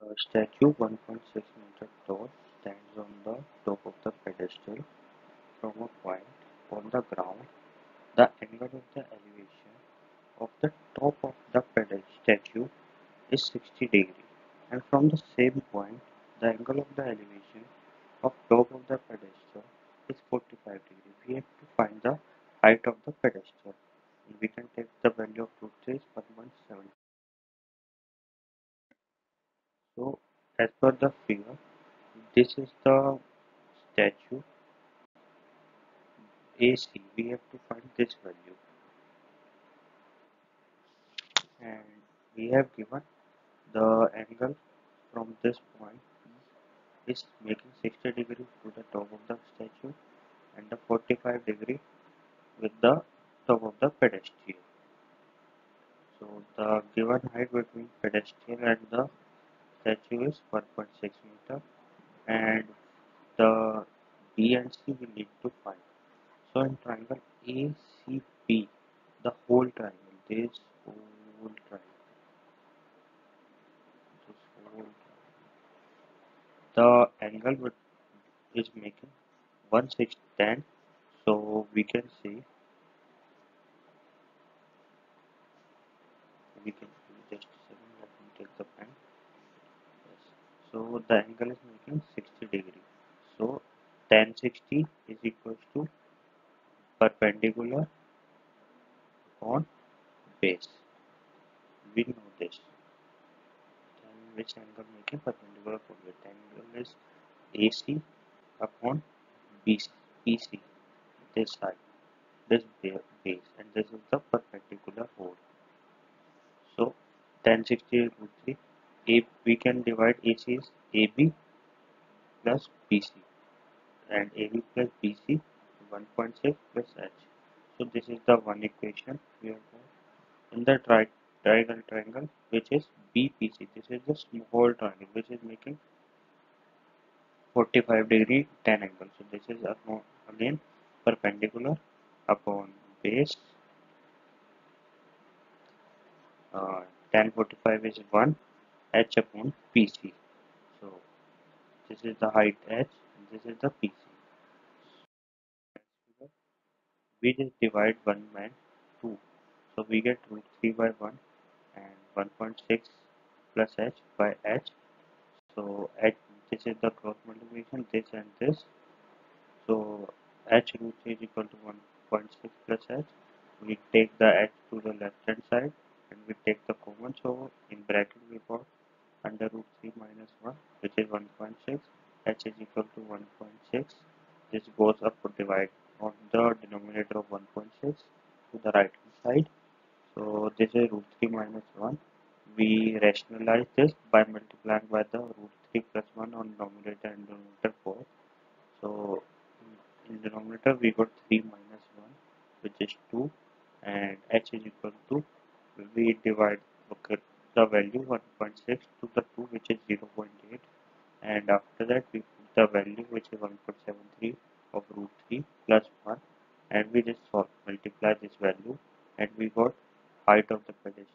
A statue 1.6 meter tall stands on the top of the pedestal from a point on the ground. The angle of the elevation of the top of the statue is 60 degrees, and from the same point, the angle of the elevation of top of the pedestal is 45 degrees. We have to find the height of the pedestal. We can take the value of root 3 is 1.7. So, as per the figure, this is the statue AC. We have to find this value, and we have given the angle from this point is making 60 degrees to the top of the statue and the 45 degree with the top of the pedestal. So the given height between pedestal and the statue is 1.6 meter, and the B and C we need to find. So in triangle ACP, the whole triangle, this whole triangle, the angle is making 1/610. So we can see, we can just a second, let me take the pen. Yes. So the angle is making 60 degree. So tan 60 is equals to perpendicular on base. We know this. Then which angle making perpendicular on base? The angle is AC upon BC. This side, this base, and this is the perpendicular hold. So tan 60 is root 3. We can divide AC is AB plus BC, and AB plus BC 1.6 plus H. So this is the one equation we have got. In the triangle which is BPC, this is the small triangle which is making 45 degree tan angle. So this is again perpendicular upon base. Tan 45 is 1 H upon PC. So this is the height H and this is the PC. We just divide 1 by 2. So we get root 3 by 1 and 1.6 plus H by H. So H, this is the cross multiplication, this and this. So H root 3 is equal to 1.6 plus H. We take the H to the left hand side and we take the common. So in bracket we got under root 3 minus 1, which is 1.6. H is equal to 1.6. This goes up to divide on the denominator of 1.6 to the right hand side. So this is root 3 minus 1. We rationalize this by multiplying by the root 3 plus 1 on denominator and denominator 4. So in denominator we got 3 minus 1, which is 2, and H is equal to, we divide the value 1.6 to the 2, which is 0.8, and after that we put the value which is 1.73 of root 3 plus 1, and we just multiply this value and we got height of the pedestal